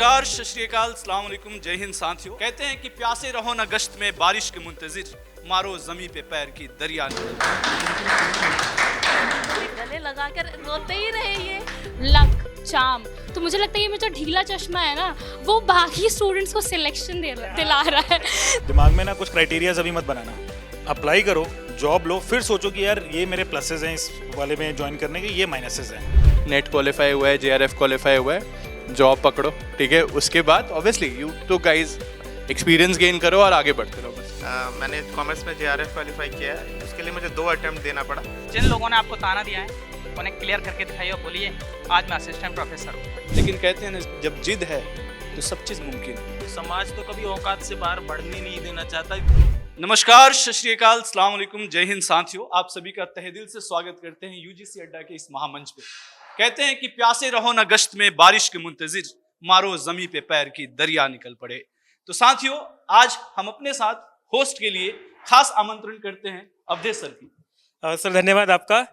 नमस्कार, सत श्री अकाल, अस्सलाम वालेकुम, जय हिंद साथियों। कहते हैं कि प्यासे रहो न गश्त में बारिश के मुंतजिर, मारो जमी पे पैर की दरिया गले लगाकर रोते ही रहे ये लक चाम। तो मुझे लगता है ये मेरा जो ढीला चश्मा है ना, वो बाकी स्टूडेंट्स को सिलेक्शन दिला रहा है। दिमाग में ना कुछ क्राइटेरियाज अभी मत बनाना, अप्लाई करो, जॉब लो, फिर सोचो कि यार ये मेरे प्लसेस हैं इस वाले में ज्वाइन करने के, ये माइनसेस हैं। नेट क्वालिफाई हुआ है, JRF क्वालिफाई हुआ है, जॉब पकड़ो, ठीक है। उसके बाद ऑब्वियसली यू तो गाइज एक्सपीरियंस गेन करो और आगे बढ़ते रहो बस। मैंने कॉमर्स में JRF क्वालिफाई किया है, उसके लिए मुझे 2 अटेम्प्ट देना पड़ा। जिन लोगों ने आपको ताना दिया है उन्हें क्लियर करके दिखाइए और बोलिए आज मैं असिस्टेंट प्रोफेसर हूँ। लेकिन कहते हैं ना, जब जिद है तो सब चीज़ मुमकिन है। समाज तो कभी औकात से बाहर बढ़ने नहीं देना चाहता। नमस्कार, सत श्री अकाल, अस्सलाम वालेकुम, जय हिंद साथियों। आप सभी का तहे दिल से स्वागत करते हैं UGC अड्डा के इस महामंच पे। कहते हैं कि प्यासे रहो न गश्त में बारिश के मुंतजिर, मारो जमी पे पैर की दरिया निकल पड़े। तो साथियों, आज हम अपने साथ होस्ट के लिए खास आमंत्रण करते हैं अवधेश सर की। सर धन्यवाद आपका।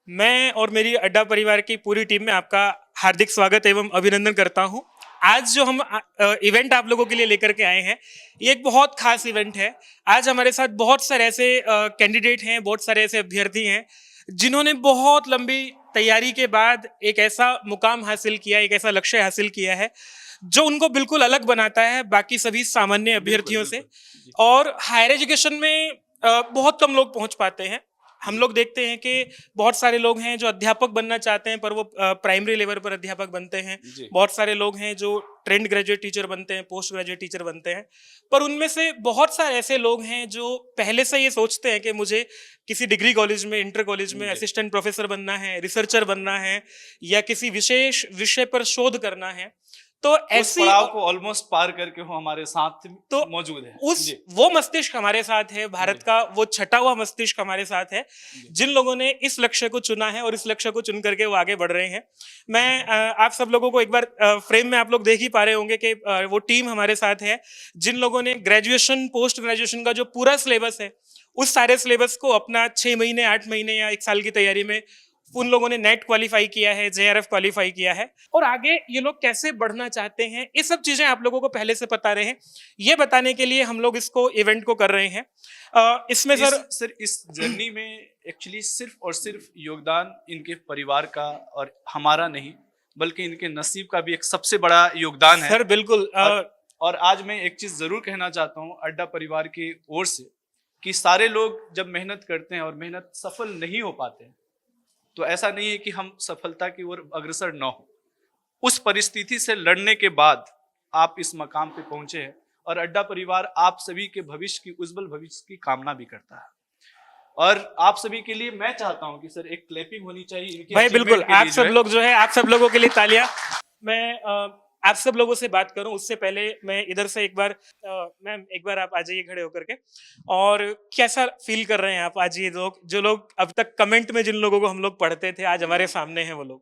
मैं और मेरी अड्डा परिवार की पूरी टीम में आपका हार्दिक स्वागत एवं अभिनंदन करता हूं। आज जो हम इवेंट आप लोगों के लिए लेकर के आए हैं, ये एक बहुत खास इवेंट है। आज हमारे साथ बहुत सारे ऐसे कैंडिडेट हैं, बहुत सारे ऐसे अभ्यर्थी हैं जिन्होंने बहुत लंबी तैयारी के बाद एक ऐसा मुकाम हासिल किया, एक ऐसा लक्ष्य हासिल किया है जो उनको बिल्कुल अलग बनाता है बाकी सभी सामान्य अभ्यर्थियों से। और हायर एजुकेशन में बहुत कम लोग पहुंच पाते हैं। हम लोग देखते हैं कि बहुत सारे लोग हैं जो अध्यापक बनना चाहते हैं पर वो प्राइमरी लेवल पर अध्यापक बनते हैं। बहुत सारे लोग हैं जो ट्रेंड ग्रेजुएट टीचर बनते हैं, पोस्ट ग्रेजुएट टीचर बनते हैं। पर उनमें से बहुत सारे ऐसे लोग हैं जो पहले से ये सोचते हैं कि मुझे किसी डिग्री कॉलेज में, इंटर कॉलेज में असिस्टेंट प्रोफेसर बनना है, रिसर्चर बनना है या किसी विशेष विषय पर शोध करना है। तो ऐसी पड़ाव को ऑलमोस्ट पार करके वो हमारे साथ तो मौजूद है। वो मस्तिष्क हमारे साथ है, भारत का वो छटा हुआ मस्तिष्क हमारे साथ है जिन लोगों ने इस लक्ष्य को चुना है और इस लक्ष्य को चुन करके वो आगे बढ़ रहे हैं। मैं आप सब लोगों को एक बार फ्रेम में आप लोग देख ही पा रहे होंगे कि वो टीम हमारे साथ है जिन लोगों ने ग्रेजुएशन, पोस्ट ग्रेजुएशन का जो पूरा सिलेबस है, उस सारे सिलेबस को अपना 6 महीने, 8 महीने या 1 साल की तैयारी में उन लोगों ने नेट क्वालिफाई किया है, JRF क्वालिफाई किया है। और आगे ये लोग कैसे बढ़ना चाहते हैं, ये सब चीजें आप लोगों को पहले से पता रहे हैं। ये बताने के लिए हम लोग इसको इवेंट को कर रहे हैं। इसमें सर इस जर्नी में एक्चुअली सिर्फ और सिर्फ योगदान इनके परिवार का और हमारा नहीं, बल्कि इनके नसीब का भी एक सबसे बड़ा योगदान है। सर बिल्कुल। और आज मैं एक चीज जरूर कहना चाहता हूँ अड्डा परिवार की ओर से कि सारे लोग जब मेहनत करते हैं और मेहनत सफल नहीं हो पाते हैं, तो ऐसा नहीं है कि हम सफलता की ओर अग्रसर न हो। उस परिस्थिति से लड़ने के बाद आप इस मकाम पे पहुंचे हैं और अड्डा परिवार आप सभी के भविष्य की, उज्जवल भविष्य की कामना भी करता है। और आप सभी के लिए मैं चाहता हूं कि सर एक क्लैपिंग होनी चाहिए इनकी भाई। बिल्कुल, आप सब लोग जो है, आप सब लोगों के लिए तालियां। मैं आप सब लोगों से बात करूं उससे पहले मैं इधर से एक बार मैम एक बार आप आ जाइए खड़े होकर के। और कैसा फील कर रहे हैं आप आज, ये लोग जो लोग अब तक कमेंट में जिन लोगों को हम लोग पढ़ते थे, आज हमारे सामने हैं वो लोग।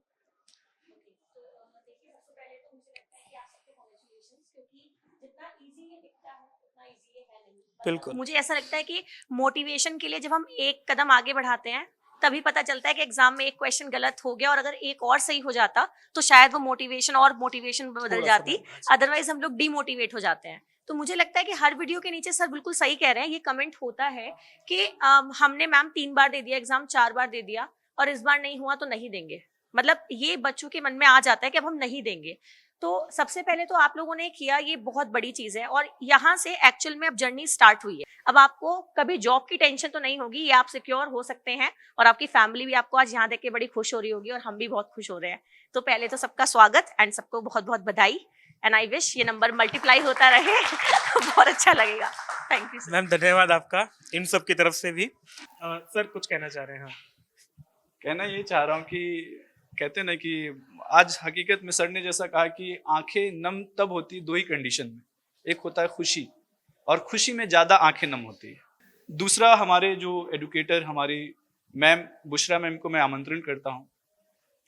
बिल्कुल, मुझे ऐसा लगता है कि मोटिवेशन के लिए जब हम एक कदम आगे बढ़ाते हैं तभी पता चलता है कि एग्जाम में एक क्वेश्चन गलत हो गया और अगर एक और सही हो जाता तो शायद वो मोटिवेशन बदल जाती, अदरवाइज हम लोग डीमोटिवेट हो जाते हैं। तो मुझे लगता है कि हर वीडियो के नीचे सर बिल्कुल सही कह रहे हैं, ये कमेंट होता है कि हमने मैम 3 बार दे दिया एग्जाम, 4 बार दे दिया और इस बार नहीं हुआ तो नहीं देंगे। मतलब ये बच्चों के मन में आ जाता है कि अब हम नहीं देंगे। तो सबसे पहले तो आप लोगों ने किया, ये बहुत बड़ी चीज है और यहाँ से एक्चुअल में अब जर्नी स्टार्ट हुई है। अब आपको कभी जॉब की टेंशन तो नहीं होगी, ये आप सिक्योर हो सकते हैं और आपकी फैमिली भी आपको आज यहाँ देख के बड़ी खुश हो रही होगी और हम भी बहुत खुश हो रहे हैं। तो पहले तो सबका स्वागत एंड सबको बहुत बहुत बधाई एंड आई विश ये नंबर मल्टीप्लाई होता रहे बहुत अच्छा लगेगा। थैंक यू मैम, धन्यवाद आपका इन सब की तरफ से भी। सर कुछ कहना चाह रहे हैं? कहना ये चाह रहा हूँ कि कहते ना कि आज हकीकत में सर ने जैसा कहा कि आंखें नम तब होती 2 ही कंडीशन में, एक होता है खुशी और खुशी में ज़्यादा आंखें नम होती है। दूसरा, हमारे जो एडुकेटर हमारी मैम बुशरा मैम को मैं आमंत्रण करता हूँ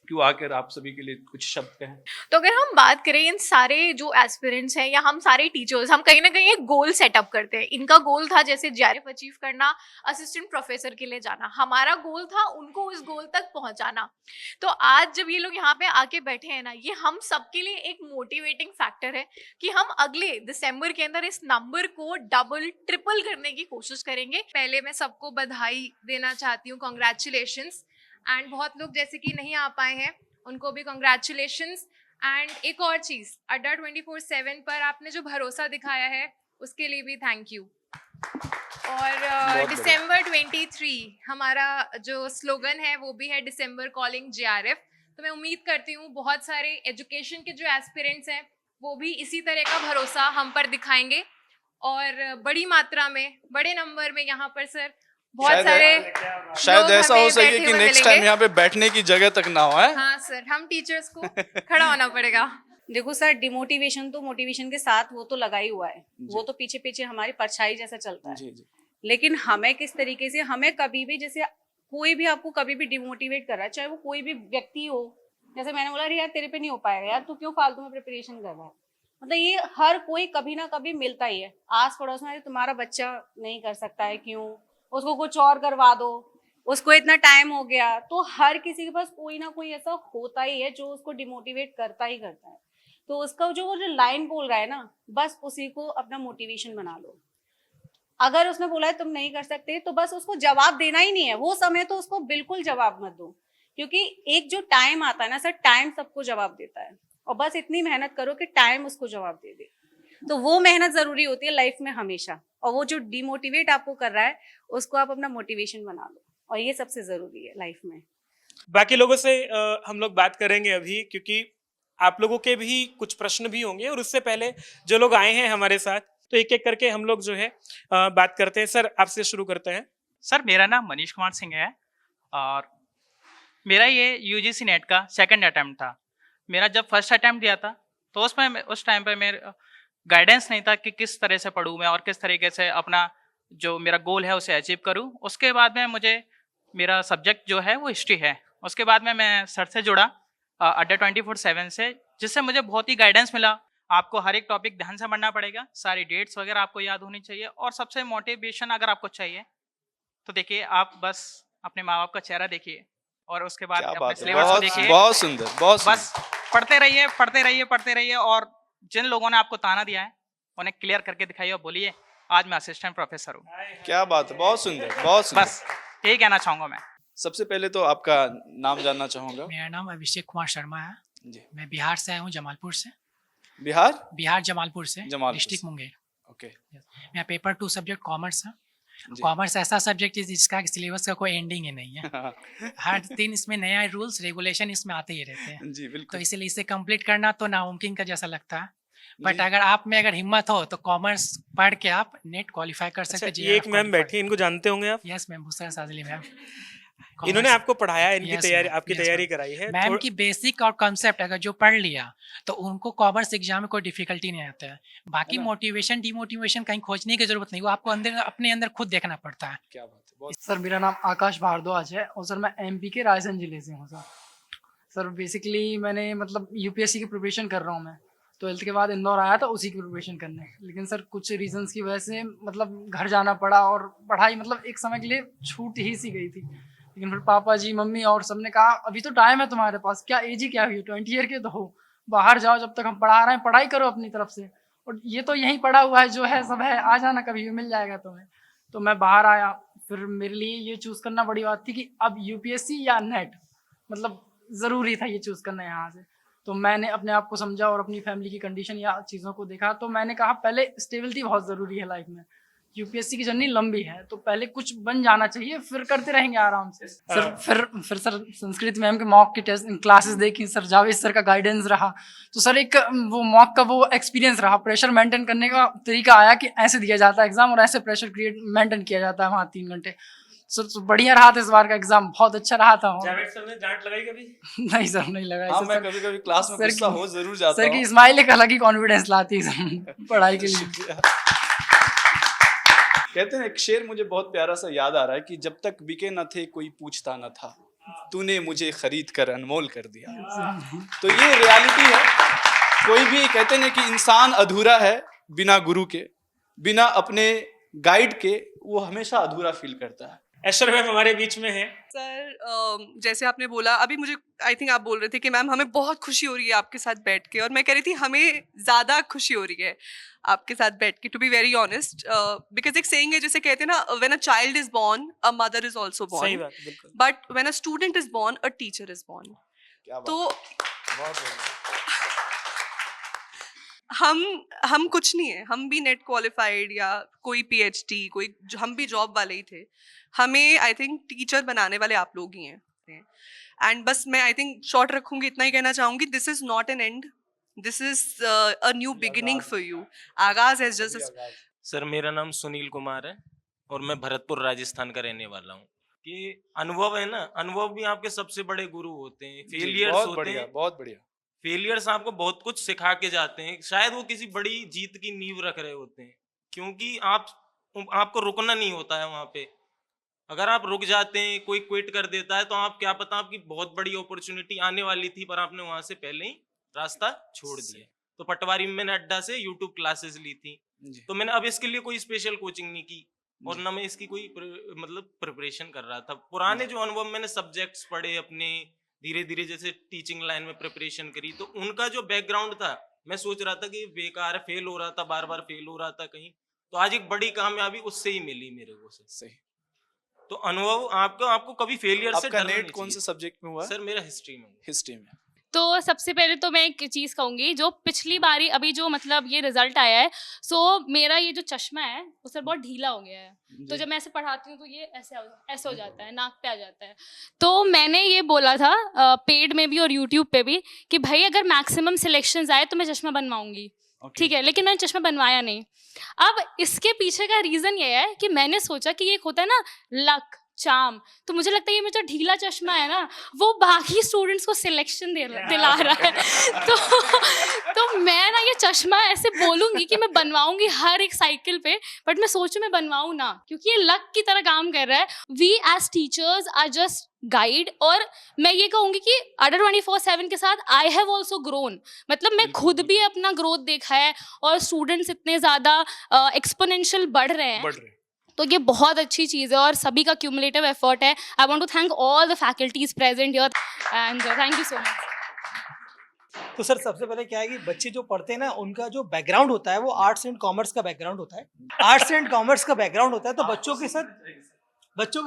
क्यों आकर आप सभी के लिए कुछ शब्द कहें। तो अगर हम बात करें इन सारे जो एस्पिरेंट्स हैं या हम सारे टीचर्स, हम कहीं ना कहीं एक गोल सेटअप करते हैं। इनका गोल था जैसे जेआरएफ अचीव करना, असिस्टेंट प्रोफेसर के लिए जाना, हमारा गोल था उनको उस गोल तक पहुंचाना। तो आज जब ये लोग यहाँ पे आके बैठे हैं ना, ये हम सबके लिए एक मोटिवेटिंग फैक्टर है कि हम अगले दिसंबर के अंदर इस नंबर को डबल ट्रिपल करने की कोशिश करेंगे। पहले मैं सबको बधाई देना चाहती हूँ, कॉन्ग्रेचुलेशंस। एंड बहुत लोग जैसे कि नहीं आ पाए हैं उनको भी कॉन्ग्रेचुलेशंस। एंड एक और चीज़, अड्डा 24/7 पर आपने जो भरोसा दिखाया है उसके लिए भी थैंक यू। और दिसंबर 23 हमारा जो स्लोगन है वो भी है दिसंबर कॉलिंग जेआरएफ। तो मैं उम्मीद करती हूँ बहुत सारे एजुकेशन के जो एस्पिरेंट्स हैं वो भी इसी तरह का भरोसा हम पर दिखाएंगे और बड़ी मात्रा में, बड़े नंबर में यहाँ पर सर बहुत सारे शायद ऐसा हो सके कि नेक्स्ट टाइम यहाँ पे बैठने की जगह तक ना हो। है हाँ सर, हम टीचर्स को खड़ा होना पड़ेगा। देखो सर, डिमोटिवेशन तो मोटिवेशन के साथ वो तो लगा ही हुआ है, वो तो पीछे पीछे हमारी परछाई जैसा चलता है। जी। लेकिन हमें किस तरीके से, हमें कभी भी, जैसे कोई भी आपको कभी भी डिमोटिवेट कर रहा है, चाहे वो कोई भी व्यक्ति हो, जैसे मैंने बोला यार तेरे पे नहीं हो पाएगा, यार तू क्यों फालतू में प्रिपरेशन कर रहा है, मतलब ये हर कोई कभी ना कभी मिलता ही है। आस पड़ोस में तुम्हारा बच्चा नहीं कर सकता है, क्यों, उसको कुछ और करवा दो, उसको इतना टाइम हो गया। तो हर किसी के पास कोई ना कोई ऐसा होता ही है जो उसको डिमोटिवेट करता ही करता है। तो उसका जो वो जो लाइन बोल रहा है ना, बस उसी को अपना मोटिवेशन बना लो। अगर उसने बोला है तुम नहीं कर सकते, तो बस उसको जवाब देना ही नहीं है, वो समय तो उसको बिल्कुल जवाब मत दो, क्योंकि एक जो टाइम आता है ना सर, टाइम सबको जवाब देता है। और बस इतनी मेहनत करो कि टाइम उसको जवाब दे दे। तो वो मेहनत जरूरी होती है लाइफ में हमेशा। और वो जो डिमोटिवेट आपको कर रहा है उसको आप अपना मोटिवेशन बना लो, और ये सबसे जरूरी है लाइफ में। बाकी लोगों से हम लोग बात करेंगे अभी, क्योंकि आप लोगों के भी कुछ प्रश्न भी होंगे। और उससे पहले जो लोग आए हैं हमारे साथ, तो एक एक करके हम लोग जो है बात करते हैं। सर आपसे शुरू करते हैं। सर मेरा नाम मनीष कुमार सिंह है और मेरा ये यूजीसी नेट का सेकंड अटैम्प्ट था। मेरा जब फर्स्ट अटैम्प्ट दिया था तो उसमें उस टाइम पे मेरा गाइडेंस नहीं था कि किस तरह से पढूं मैं और किस तरीके से अपना जो मेरा गोल है उसे अचीव करूं। उसके बाद में मुझे मेरा सब्जेक्ट जो है वो हिस्ट्री है। उसके बाद में मैं सर से जुड़ा अड्डा 24/7 से, जिससे मुझे बहुत ही गाइडेंस मिला। आपको हर एक टॉपिक ध्यान से पढ़ना पड़ेगा, सारी डेट्स वगैरह आपको याद होनी चाहिए, और सबसे मोटिवेशन अगर आपको चाहिए तो देखिए आप बस अपने माँ बाप का चेहरा देखिए और उसके बाद अपने सिलेबस को देखिए। बहुत सुंदर, बहुत सुंदर। बस पढ़ते रहिए पढ़ते रहिए पढ़ते रहिए, और जिन लोगों ने आपको ताना दिया है उन्हें क्लियर करके दिखाइए और बोलिए आज मैं असिस्टेंट प्रोफेसर हूँ। क्या बात है, बहुत सुंदर, बहुत सुंदर। बस यही कहना चाहूंगा मैं। सबसे पहले तो आपका नाम जानना चाहूंगा। मेरा नाम अभिषेक कुमार शर्मा है जी। मैं बिहार से आया हूँ, जमालपुर से। बिहार जमालपुर से, डिस्ट्रिक्ट मुंगेर। ओके। मेरा पेपर 2 सब्जेक्ट कॉमर्स है। कॉमर्स ऐसा सब्जेक्ट है जिसका सिलेबस का कोई एंडिंग ही नहीं है। हर दिन इसमें नया रूल्स रेगुलेशन इसमें आते ही रहते हैं जी, बिल्कुल। तो इसलिए इसे कंप्लीट करना तो नामुमकिन का जैसा लगता है। बट अगर आप में अगर हिम्मत हो तो कॉमर्स पढ़ के आप नेट क्वालिफाई कर सकते हैं। एक मैम बैठी, इनको जानते होंगे आप? Yes ma'am, Busra Sajli ma'am. इन्होंने आपको पढ़ाया, इनकी तैयारी, आपकी तैयारी कराई है। मैम की बेसिक और कॉन्सेप्ट अगर जो पढ़ लिया तो उनको कॉमर्स एग्जाम में कोई डिफिकल्टी नहीं आता है। बाकी मोटिवेशन डिमोटिवेशन कहीं खोजने की जरूरत नहीं, वो आपको अंदर अपने अंदर खुद देखना पड़ता है। क्या बात है। सर मेरा नाम आकाश भारद्वाज है और सर मैं एमपी के रायसेन जिले से हूँ। सर बेसिकली मैंने मतलब यूपीएससी की प्रिपरेशन कर रहा हूँ मैं। 12th के बाद इंदौर आया था उसी की प्रिपरेशन करने, लेकिन सर कुछ रीजंस की वजह से मतलब घर जाना पड़ा और पढ़ाई मतलब एक समय के लिए छूट ही सी गई थी। लेकिन फिर पापा जी मम्मी और सबने कहा अभी तो टाइम है तुम्हारे पास, क्या एज ही क्या हुई, 20 ईयर के तो हो, बाहर जाओ, जब तक हम पढ़ा रहे हैं पढ़ाई करो अपनी तरफ से, और ये तो यहीं पढ़ा हुआ है जो है सब है, आ जाना कभी भी मिल जाएगा तुम्हें। तो मैं बाहर आया, फिर मेरे लिए ये चूज़ करना बड़ी बात थी कि अब यूपीएससी या नेट, मतलब ज़रूरी था ये चूज़ करना यहाँ से। तो मैंने अपने आप को समझा और अपनी फैमिली की कंडीशन या चीज़ों को देखा, तो मैंने कहा पहले स्टेबिलिटी बहुत ज़रूरी है लाइफ में। यूपीएससी की जर्नी लंबी है तो पहले कुछ बन जाना चाहिए, फिर करते रहेंगे आराम से। सर फिर सर संस्कृत मैम के मॉक की टेस्ट क्लासेस देखी, सर जावेद सर का गाइडेंस रहा, तो सर एक वो मॉक का वो एक्सपीरियंस रहा, प्रेशर मेंटेन करने का तरीका आया कि ऐसे दिया जाता है एग्जाम और ऐसे प्रेशर मेंटेन किया जाता है वहाँ 3 घंटे। सर तो बढ़िया रहा था इस बार का एग्जाम, बहुत अच्छा रहा था। जावेद सर ने डांट लगाई कभी? नहीं सर, नहीं लगाई। हाँ, मैं कभी-कभी क्लास में गुस्सा हो जरूर जाता हूं। सर की स्माइल एक अलग ही कॉन्फिडेंस लाती है पढ़ाई के लिए। कहते हैं एक शेर मुझे बहुत प्यारा सा याद आ रहा है कि जब तक बिके न थे कोई पूछता न था। तूने मुझे खरीद कर अनमोल कर दिया। तो ये रियलिटी है। कोई भी कहते हैं कि इंसान अधूरा है बिना गुरु के, बिना अपने गाइड के वो हमेशा अधूरा फील करता है। ऐश्वर्या मैम हमारे बीच में है। सर जैसे आपने बोला अभी, मुझे आई थिंक आप बोल रहे थे कि मैम हमें बहुत खुशी हो रही है आपके साथ बैठ के, और मैं कह रही थी हमें ज़्यादा खुशी हो रही है आपके साथ बैठ के, to be very honest. Because एक सेइंग है जिसे कहते हैं ना, when a child is born a mother is also सही बॉर्न, बात, बिल्कुल। But when a student is born a teacher is born. तो हम कुछ नहीं है, हम भी नेट क्वालिफाइड या कोई पीएचडी, कोई हम भी जॉब वाले ही थे। हमें आई थिंक टीचर बनाने वाले आप लोग ही हैं। एंड बस मैं आई थिंक शॉर्ट रखूंगी, इतना ही कहना चाहूंगी, this is not an and, this is a new beginning for you. आगाज है जस्ट। सर मेरा नाम सुनील कुमार है और मैं भरतपुर राजस्थान का रहने वाला हूँ। कि अनुभव है ना, अनुभव भी आपके सबसे बड़े गुरु होते हैं। फेलियर्स बहुत होते बढ़िया, हैं, बहुत बढ़िया। फेलियर्स आपको बहुत कुछ सिखा के जाते हैं। शायद वो किसी बड़ी जीत की नींव रख रहे होते हैं, क्योंकि आपको रुकना नहीं होता है वहां पे। अगर आप रुक जाते हैं, कोई क्विट कर देता है, तो आप क्या पता आपकी बहुत बड़ी अपॉर्चुनिटी आने वाली थी पर आपने वहां से पहले ही रास्ता छोड़ दिया। तो पटवारी में मैंने अड्डा से यूट्यूब क्लासेस ली थी, तो मैंने अब इसके लिए कोई स्पेशल कोचिंग नहीं की और ना मैं इसकी कोई मतलब प्रिपरेशन कर रहा था। पुराने जो अनुभव मैंने सब्जेक्ट्स पढ़े अपने, धीरे धीरे जैसे टीचिंग लाइन में प्रिपरेशन करी, तो उनका जो बैकग्राउंड था, मैं सोच रहा था कि बेकार है, फेल हो रहा था, बार बार फेल हो रहा था कहीं, तो आज एक बड़ी कामयाबी उससे ही मिली मेरे को। सही। तो अनुभव आपको कभी फेलियर से आपका डरना नेट नहीं कौन से चाहिए। सब्जेक्ट में हुआ? सर मेरा हिस्ट्री में। हिस्ट्री में। तो सबसे पहले तो मैं एक चीज़ कहूँगी, जो पिछली बारी अभी जो मतलब ये रिजल्ट आया है, सो मेरा ये जो चश्मा है वो सर बहुत ढीला हो गया है। तो जब मैं ऐसे पढ़ाती हूँ तो ये ऐसे हो जाता है, नाक पे आ जाता है। तो मैंने ये बोला था पेड में भी और यूट्यूब पे भी कि भाई अगर मैक्सिमम सिलेक्शंस आए तो मैं चश्मा बनवाऊंगी। ठीक है, लेकिन मैंने चश्मा बनवाया नहीं। अब इसके पीछे का रीज़न ये है कि मैंने सोचा कि ये एक होता है ना लक चाम, तो मुझे लगता है ये मेरा जो ढीला चश्मा है ना वो बाकी स्टूडेंट्स को सिलेक्शन दिला रहा है। तो मैं ना ये चश्मा ऐसे बोलूँगी कि मैं बनवाऊँगी हर एक साइकिल पे, बट मैं सोचूं मैं बनवाऊँ ना, क्योंकि ये लक की तरह काम कर रहा है। We as teachers are just guide. और मैं ये कहूँगी कि अडर 24/7 के साथ आई हैव ऑल्सो ग्रोन, मतलब मैं खुद भी अपना ग्रोथ देखा है और स्टूडेंट्स इतने ज़्यादा एक्सपोनेंशियल बढ़ रहे हैं। तो ये बहुत अच्छी चीज़ है और सभी का क्यूमुलेटिव एफर्ट है। I want to thank all the faculties present here and thank you so much. तो सर सबसे पहले क्या है कि बच्चे जो पढ़ते हैं ना, उनका जो बैकग्राउंड होता है वो आर्ट्स एंड कॉमर्स का बैकग्राउंड होता है। आर्ट्स एंड कॉमर्स का बैकग्राउंड होता है, तो बच्चों के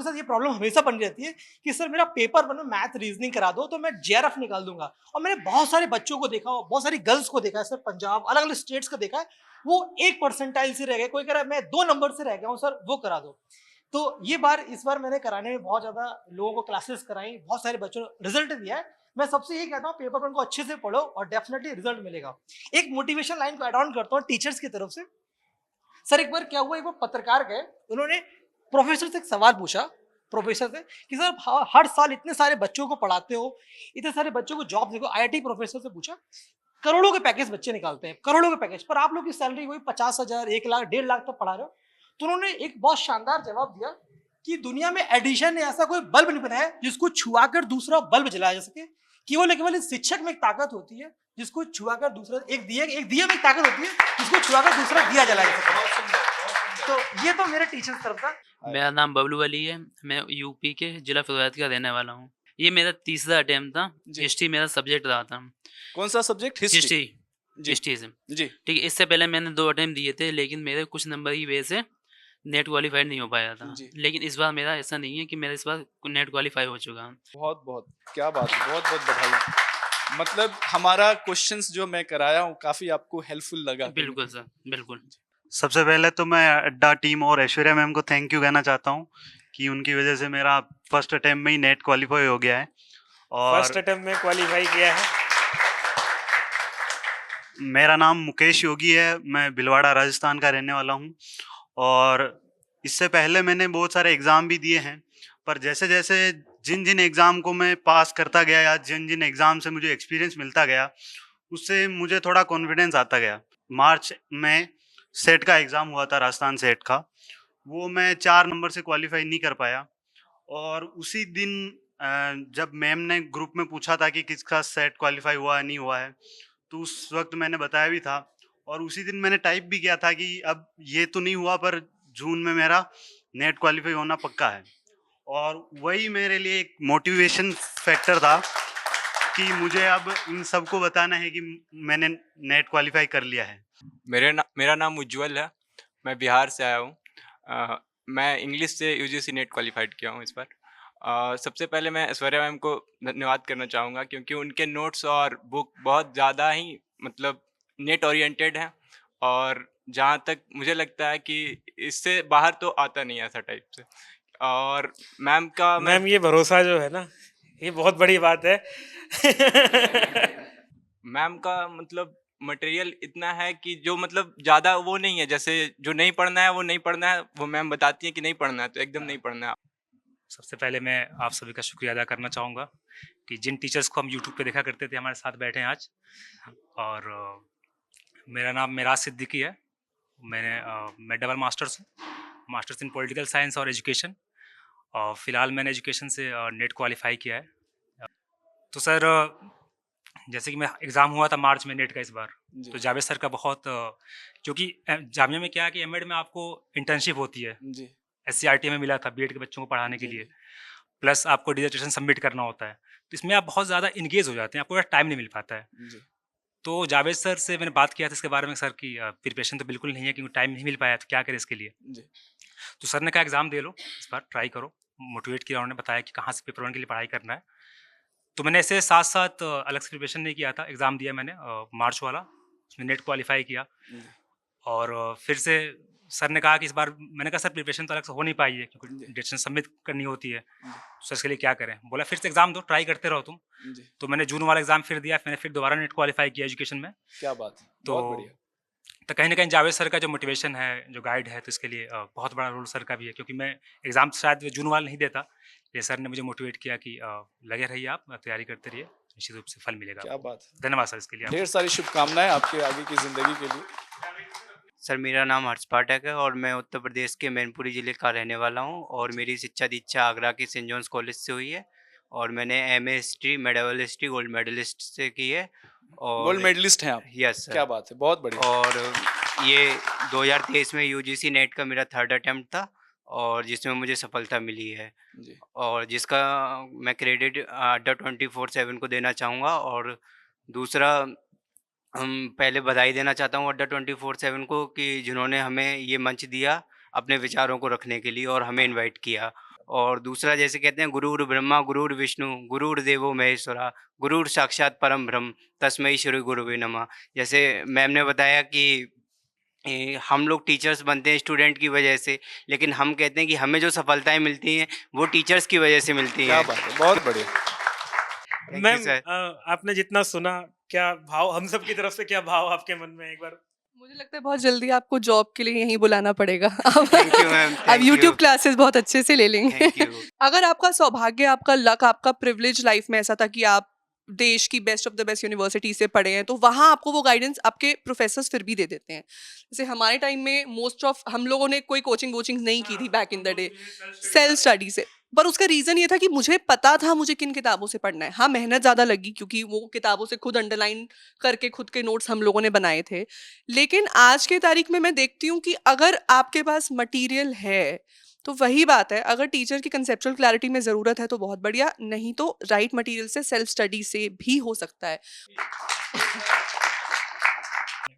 साथ ये प्रॉब्लम हमेशा बन जाती है कि सर मेरा पेपर बनो, मैथ रीजनिंग करा दो तो मैं जेआरएफ निकाल दूंगा। और मैंने बहुत सारे बच्चों को देखा, बहुत सारी गर्ल्स को देखा है सर, पंजाब अलग अलग स्टेट्स का देखा है, वो 1% से रह गए, कोई कह रहा है मैं 2 नंबर से रह गया हूँ सर, वो करा दो। तो इस बार मैंने कराने में बहुत ज़्यादा लोगों को क्लासेस कराई, बहुत सारे बच्चों ने रिजल्ट दिया है। मैं सबसे यही कहता हूँ पेपर वन को अच्छे से पढ़ो और डेफिनेटली रिजल्ट मिलेगा। एक मोटिवेशन लाइन को एड ऑन करता हूँ टीचर्स की तरफ से। सर एक बार क्या हुआ, एक बार पत्रकार गए, उन्होंने प्रोफेसर से एक सवाल पूछा, प्रोफेसर से कि सर हर साल इतने सारे बच्चों को पढ़ाते हो, इतने सारे बच्चों को जॉब देखो। आईआईटी प्रोफेसर से पूछा, करोड़ों के पैकेज बच्चे निकालते हैं, करोड़ों के पैकेज, पर आप लोग की सैलरी वही 50,000, 1 लाख, 1.5 लाख तक पढ़ा रहे हो। तो उन्होंने एक बहुत शानदार जवाब दिया कि दुनिया में एडिशन ने ऐसा कोई बल्ब नहीं बनाया जिसको छुआकर दूसरा बल्ब जलाया जा सके। केवल शिक्षक में एक ताकत होती है जिसको छुआकर दूसरा, एक दिया में एक ताकत होती है जिसको छुआकर दूसरा दिया जलाया जा सके। तो ये तो मेरे टीचर तरफ था। मेरा नाम बबलू अली है, मैं यूपी के जिला फिरोजाबाद का रहने वाला हूँ। ये मेरा तीसरा अटेम्प्ट था। हिस्ट्री मेरा सब्जेक्ट रहा था। कौन सा सब्जेक्ट? हिस्ट्री से जी। ठीक है, इससे पहले मैंने 2 अटेम्प्ट दिए थे, लेकिन मेरे कुछ नंबर की वजह से नेट क्वालिफाइड नहीं हो पाया था। लेकिन इस बार मेरा ऐसा नहीं है कि मेरा इस बार नेट क्वालिफाई हो चुका है। बहुत क्या बात है, बहुत बधाई। मतलब हमारा क्वेश्चंस जो मैं कराया हूँ काफी आपको हेल्पफुल लगा? बिल्कुल सर, बिल्कुल। सबसे पहले तो मैं अड्डा टीम और ऐश्वर्या मैम को थैंक यू कहना चाहता हूँ कि उनकी वजह से मेरा फर्स्ट अटेम्प्ट में ही नेट क्वालिफाई हो गया है। और फर्स्ट अटेम्प्ट में क्वालिफाई किया है। मेरा नाम मुकेश योगी है, मैं भिलवाड़ा राजस्थान का रहने वाला हूँ। और इससे पहले मैंने बहुत सारे एग्ज़ाम भी दिए हैं, पर जैसे जैसे जिन एग्ज़ाम को मैं पास करता गया या जिन एग्ज़ाम से मुझे एक्सपीरियंस मिलता गया, उससे मुझे थोड़ा कॉन्फिडेंस आता गया। मार्च में सेट का एग्ज़ाम हुआ था, राजस्थान सेट का, वो मैं 4 नंबर से क्वालिफाई नहीं कर पाया। और उसी दिन जब मैम ने ग्रुप में पूछा था कि किसका सेट क्वालिफाई हुआ है नहीं हुआ है, तो उस वक्त मैंने बताया भी था और उसी दिन मैंने टाइप भी किया था कि अब ये तो नहीं हुआ पर जून में मेरा नेट क्वालिफाई होना पक्का है। और वही मेरे लिए एक मोटिवेशन फैक्टर था कि मुझे अब इन सबको बताना है कि मैंने नेट क्वालिफाई कर लिया है। मेरा नाम उज्ज्वल है, मैं बिहार से आया हूँ। मैं इंग्लिश से यूजीसी नेट क्वालिफाइड किया हूँ इस बार। सबसे पहले मैं ऐश्वर्या मैम को धन्यवाद करना चाहूँगा क्योंकि उनके नोट्स और बुक बहुत ज़्यादा ही मतलब नेट ओरिएंटेड हैं और जहाँ तक मुझे लगता है कि इससे बाहर तो आता नहीं है ऐसा टाइप से। और मैम का मैम ये भरोसा जो है ना, ये बहुत बड़ी बात है। मैम का मतलब मटेरियल इतना है कि जो मतलब ज़्यादा वो नहीं है, जैसे जो नहीं पढ़ना है वो नहीं पढ़ना है, वो मैम बताती है कि नहीं पढ़ना है तो एकदम नहीं पढ़ना है। सबसे पहले मैं आप सभी का शुक्रिया अदा करना चाहूँगा कि जिन टीचर्स को हम यूट्यूब पे देखा करते थे हमारे साथ बैठे हैं आज। और मेरा नाम मेराज सिद्दीकी है। मैं डबल मास्टर्स हूँ, मास्टर्स इन पॉलिटिकल साइंस और एजुकेशन। और फिलहाल मैंने एजुकेशन से नेट क्वालिफाई किया है। तो सर जैसे कि मैं एग्ज़ाम हुआ था मार्च में नेट का इस बार, तो जावेद सर का बहुत क्योंकि जामिया में क्या है कि एमएड में आपको इंटर्नशिप होती है, SCRT में मिला था बीएड के बच्चों को पढ़ाने के लिए, प्लस आपको डिसर्टेशन सबमिट करना होता है, तो इसमें आप बहुत ज़्यादा इंगेज हो जाते हैं, आपको टाइम नहीं मिल पाता है। तो जावेद सर से मैंने बात किया था इसके बारे में सर की प्रिपरेशन तो बिल्कुल नहीं है क्योंकि टाइम नहीं मिल पाया तो क्या करें इसके लिए। तो सर ने कहा एग्ज़ाम दे लो, इस बार ट्राई करो, मोटिवेट किया, उन्होंने बताया कि कहाँ से पेपर 1 के लिए पढ़ाई करना है। तो मैंने ऐसे साथ साथ अलग से प्रिपरेशन नहीं किया था, एग्ज़ाम दिया मैंने मार्च वाला, उसमें नेट क्वालिफाई किया। और फिर से सर ने कहा कि इस बार, मैंने कहा सर प्रिपरेशन तो अलग से हो नहीं पाई है क्योंकि डेटशन सबमिट करनी होती है, सर इसके लिए क्या करें। बोला फिर से एग्ज़ाम दो, ट्राई करते रहो तुम। तो मैंने जून वाला एग्ज़ाम फिर दिया, मैंने फिर दोबारा नेट क्वालिफाई किया एजुकेशन में। क्या बात है, तो बहुत बढ़िया। तो कहीं ना कहीं जावेद सर का जो मोटिवेशन है, जो गाइड है, तो इसके लिए बहुत बड़ा रोल सर का भी है क्योंकि मैं एग्ज़ाम शायद जून वाला नहीं देता, ये सर ने मुझे मोटिवेट किया कि लगे रहिए आप, तैयारी करते रहिए, निश्चित रूप से फल मिलेगा। क्या बात है, धन्यवाद सर इसके लिए। ढेर सारी शुभकामनाएं आपके आगे की ज़िंदगी के लिए। सर मेरा नाम हर्ष पाठक है और मैं उत्तर प्रदेश के मैनपुरी ज़िले का रहने वाला हूं और मेरी शिक्षा दीक्षा आगरा के सेंट जॉन्स कॉलेज से हुई है और मैंने MA history medal history gold medalist से की है। और गोल्ड मेडलिस्ट हैं आप? Yes sir. क्या बात है, बहुत बढ़िया। और ये 2023 में UGC नेट का मेरा 3rd अटैम्प्ट था और जिसमें मुझे सफलता मिली है और जिसका मैं क्रेडिट अड्डा 24/7 को देना चाहूँगा। और दूसरा पहले बधाई देना चाहता हूँ अड्डा 24/7 को कि जिन्होंने हमें ये मंच दिया अपने विचारों को रखने के लिए और हमें इनवाइट किया। और दूसरा जैसे कहते हैं गुरुर् ब्रह्मा गुरुर् विष्णु गुरुर्देवो महेश्वरा गुरुर् साक्षात परम ब्रह्म तस्मै श्री गुरुवे नमः। जैसे मैम ने बताया कि हम लोग टीचर्स बनते हैं स्टूडेंट की वजह से, लेकिन हम कहते हैं कि हमें जो सफलताएं मिलती हैं वो टीचर्स की वजह से मिलती हैं। क्या बात है, बहुत बढ़िया। मैम आपने जितना सुना, क्या भाव हम सब की तरफ से, क्या भाव आपके मन में? एक बार मुझे लगता है बहुत जल्दी आपको जॉब के लिए यहीं बुलाना पड़ेगा। आप YouTube क्लासेस बहुत अच्छे से ले लेंगे। अगर आपका सौभाग्य, आपका लक, आपका प्रिविलेज लाइफ में ऐसा था कि आप देश की best of the best university से पढ़े हैं, तो वहाँ आपको वो गाइडेंस आपके प्रोफेसर्स फिर भी दे देते हैं। जैसे हमारे टाइम में मोस्ट ऑफ हम लोगों ने कोई कोचिंग वोचिंग नहीं की थी back in the day, self study से। पर उसका रीज़न ये था कि मुझे पता था मुझे किन किताबों से पढ़ना है। हाँ, मेहनत ज़्यादा लगी क्योंकि वो किताबों से खुद अंडरलाइन करके खुद के नोट्स हम लोगों ने बनाए थे। लेकिन आज के तारीख में मैं देखती हूँ कि अगर आपके पास मटीरियल है तो वही बात है, अगर टीचर की कंसेप्चुअल क्लैरिटी में ज़रूरत है तो बहुत बढ़िया, नहीं तो राइट मटीरियल से सेल्फ स्टडी से भी हो सकता है।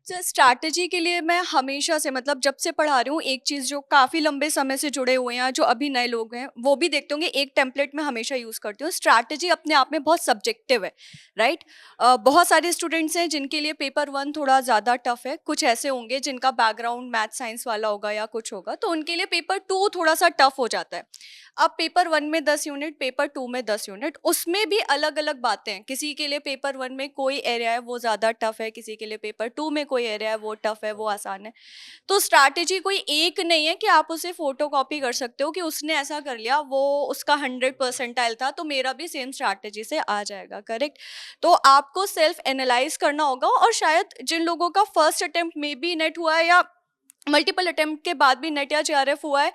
तो स्ट्रैटेजी के लिए मैं हमेशा से, मतलब जब से पढ़ा रही हूँ, एक चीज़ जो काफ़ी लंबे समय से जुड़े हुए हैं, जो अभी नए लोग हैं वो भी देखते होंगे, एक टेम्पलेट में हमेशा यूज़ करती हूँ। स्ट्रैटेजी अपने आप में बहुत सब्जेक्टिव है, राइट। बहुत सारे स्टूडेंट्स हैं जिनके लिए पेपर 1 थोड़ा ज़्यादा टफ है, कुछ ऐसे होंगे जिनका बैकग्राउंड मैथ साइंस वाला होगा या कुछ होगा, तो उनके लिए पेपर 2 थोड़ा सा टफ हो जाता है। अब पेपर 1 में 10 यूनिट, पेपर 2 में 10 यूनिट, उसमें भी अलग अलग बातें हैं। किसी के लिए पेपर 1 में कोई एरिया है वो ज़्यादा टफ है, किसी के लिए पेपर 2 में कोई एरिया है वो टफ है, वो आसान है। तो स्ट्रैटेजी कोई एक नहीं है कि आप उसे फोटो कॉपी कर सकते हो कि उसने ऐसा कर लिया, वो उसका 100% था तो मेरा भी सेम स्ट्रैटेजी से आ जाएगा, करेक्ट। तो आपको सेल्फ एनालाइज करना होगा। और शायद जिन लोगों का फर्स्ट अटेम्प्ट में भी नेट हुआ है या मल्टीपल अटेम्प्ट के बाद भी नेट या JRF हुआ है,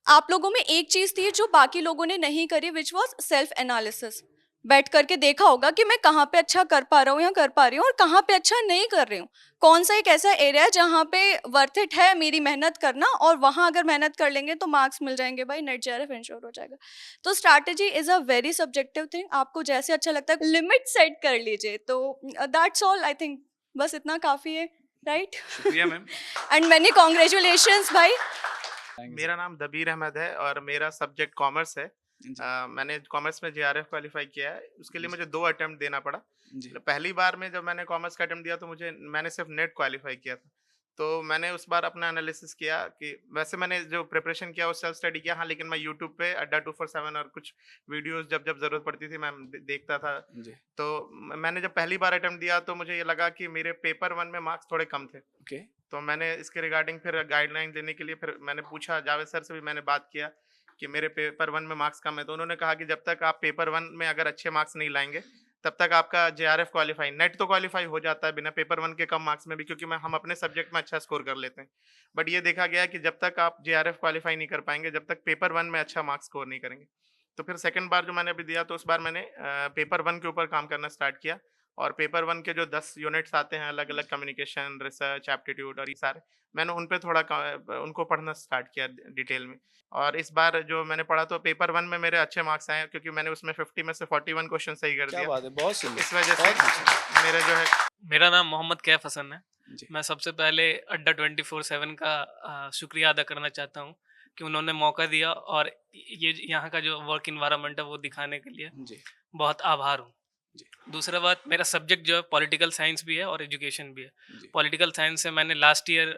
आप लोगों में एक चीज़ थी जो बाकी लोगों ने नहीं करी, विच वॉज सेल्फ एनालिसिस। बैठ करके देखा होगा कि मैं कहाँ पे अच्छा कर पा रहा हूँ या कर पा रही हूँ और कहाँ पे अच्छा नहीं कर रही हूँ, कौन सा एक ऐसा एरिया है जहाँ पे वर्थ इट है मेरी मेहनत करना, और वहाँ अगर मेहनत कर लेंगे तो मार्क्स मिल जाएंगे भाई, नेट जेआरएफ इंश्योर हो जाएगा। तो strategy is a very subjective thing, आपको जैसे अच्छा लगता है लिमिट सेट कर लीजिए। तो दैट्स ऑल, आई थिंक बस इतना काफ़ी है, राइट? शुक्रिया मैम। एंड मैनी कॉन्ग्रेचुलेशंस भाई। मेरा नाम दबीर अहमद है और मेरा सब्जेक्ट कॉमर्स है। मैंने कॉमर्स में जेआरएफ क्वालिफाई किया है, उसके लिए मुझे 2 अटेम्प्ट देना पड़ा। पहली बार में जब मैंने कॉमर्स का अटेम्प्ट दिया तो मैंने सिर्फ नेट क्वालिफाई किया था। तो मैंने उस बार अपना एनालिसिस किया कि वैसे मैंने जो प्रिपरेशन किया वो सेल्फ स्टडी किया, हाँ, लेकिन मैं यूट्यूब पे अड्डा 247 और कुछ वीडियोस जब ज़रूरत पड़ती थी मैं देखता था। तो मैंने जब पहली बार अटेम्प्ट दिया तो मुझे ये लगा कि मेरे पेपर 1 में मार्क्स थोड़े कम थे। तो मैंने इसके रिगार्डिंग फिर गाइडलाइन देने के लिए फिर मैंने पूछा, जावेद सर से भी मैंने बात किया कि मेरे पेपर 1 में मार्क्स कम है। तो उन्होंने कहा कि जब तक आप पेपर 1 में अगर अच्छे मार्क्स नहीं लाएंगे तब तक आपका जेआरएफ क्वालिफाई, नेट तो क्वालिफाई हो जाता है बिना पेपर 1 के कम मार्क्स में भी, क्योंकि हम अपने सब्जेक्ट में अच्छा स्कोर कर लेते हैं। बट ये देखा गया कि जब तक आप जेआरएफ क्वालिफाई नहीं कर पाएंगे, जब तक पेपर 1 में अच्छा मार्क्स स्कोर नहीं करेंगे। तो फिर सेकंड बार जो मैंने अभी दिया तो उस बार मैंने पेपर 1 के ऊपर काम करना स्टार्ट किया, और पेपर 1 के जो 10 यूनिट्स आते हैं अलग अलग, कम्युनिकेशन, रिसर्च, एप्टीट्यूड और ये सारे, मैंने उन पे थोड़ा उनको पढ़ना स्टार्ट किया डिटेल में। और इस बार जो मैंने पढ़ा तो पेपर 1 में मेरे अच्छे मार्क्स आए, क्योंकि मैंने उसमें 50 में से 41 क्वेश्चन सही कर दिया। क्या बात है, बहुत सुंदर। इस वजह से मेरे जो है। मेरा नाम मोहम्मद कैफ हसन है। मैं सबसे पहले अड्डा 24/7 का शुक्रिया अदा करना चाहता हूँ कि उन्होंने मौका दिया और ये यहाँ का जो वर्क इन्वायरमेंट है वो दिखाने के लिए बहुत आभार हूँ। दूसरा बात, मेरा सब्जेक्ट जो है पॉलिटिकल साइंस भी है और एजुकेशन भी है। पॉलिटिकल साइंस से मैंने लास्ट ईयर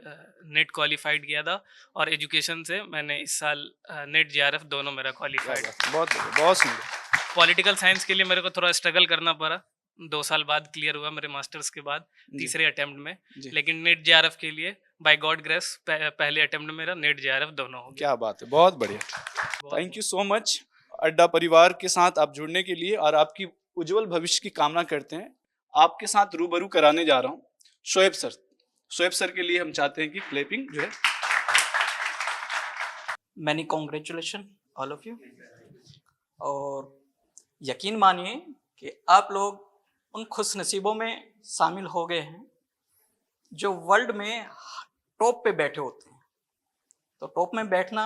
नेट क्वालिफाइड किया था और एजुकेशन से मैंने इस साल नेट जेआरएफ दोनों मेरा क्वालिफाइड। बहुत सुंदर। पॉलिटिकल साइंस के लिए मेरे को थोड़ा स्ट्रगल करना पड़ा, 2 साल बाद क्लियर हुआ मेरे मास्टर्स के बाद, तीसरे अटेम्प्ट में। लेकिन नेट जेआरएफ के लिए बाय गॉड ग्रेस पहले अटेम्प्ट में मेरा नेट जेआरएफ दोनों हो गया। क्या बात है, बहुत बढ़िया। थैंक यू सो मच अड्डा परिवार के साथ आप जुड़ने के लिए, और आपकी उज्जवल भविष्य की कामना करते हैं। आपके साथ रूबरू कराने जा रहा हूँ शोएब सर। शोएब सर के लिए हम चाहते हैं कि क्लैपिंग जो है। Many congratulation all of you. और यकीन मानिए कि आप लोग उन खुश नसीबों में शामिल हो गए हैं जो वर्ल्ड में टॉप पे बैठे होते हैं। तो टॉप में बैठना